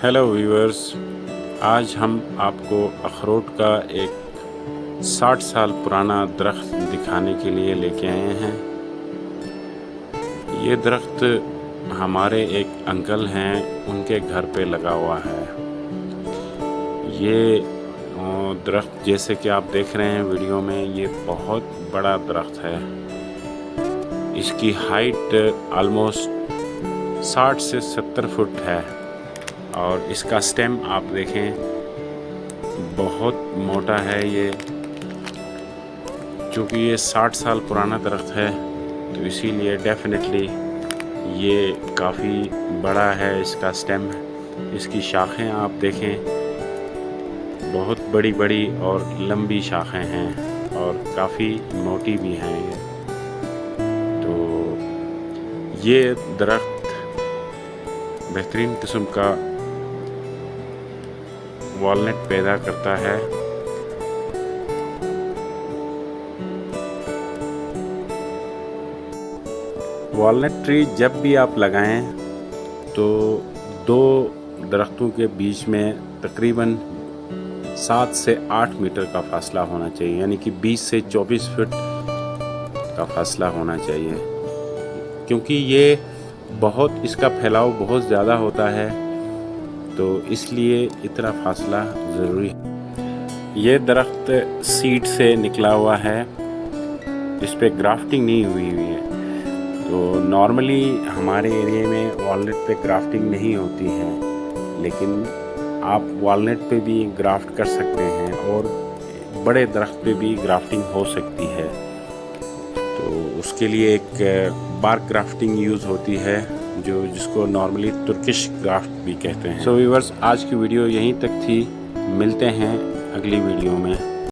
Hello viewers, आज हम आपको अखरोट का एक 60 साल पुराना दरख्त दिखाने के लिए लेके आए हैं। ये दरख्त हमारे एक अंकल हैं, उनके घर पे लगा हुआ है। ये दरख्त जैसे कि आप देख रहे हैं वीडियो में, ये बहुत बड़ा दरख्त है। इसकी हाइट ऑलमोस्ट 60 से 70 फुट है और इसका स्टेम आप देखें बहुत मोटा है। ये चूँकि ये 60 साल पुराना दरख्त है तो इसीलिए डेफिनेटली ये काफ़ी बड़ा है। इसका स्टेम, इसकी शाखें आप देखें बहुत बड़ी बड़ी और लंबी शाखें हैं और काफ़ी मोटी भी हैं ये। तो ये दरख्त बेहतरीन किस्म का वॉलनट पैदा करता है। वॉलनट ट्री जब भी आप लगाएं तो दो दरख्तों के बीच में तकरीबन 7 से 8 मीटर का फासला होना चाहिए, यानी कि 20 से 24 फुट का फासला होना चाहिए, क्योंकि ये इसका फैलाव बहुत ज़्यादा होता है, तो इसलिए इतना फासला ज़रूरी है। ये दरख्त सीड से निकला हुआ है, इस पे ग्राफ्टिंग नहीं हुई है। तो नॉर्मली हमारे एरिया में वॉलनट पे ग्राफ्टिंग नहीं होती है, लेकिन आप वॉलनट पे भी ग्राफ्ट कर सकते हैं और बड़े दरख्त पे भी ग्राफ्टिंग हो सकती है। तो उसके लिए एक बार्क ग्राफ्टिंग यूज़ होती है, जिसको नॉर्मली तुर्किश ग्राफ्ट भी कहते हैं। सो व्यूअर्स, आज की वीडियो यहीं तक थी। मिलते हैं अगली वीडियो में।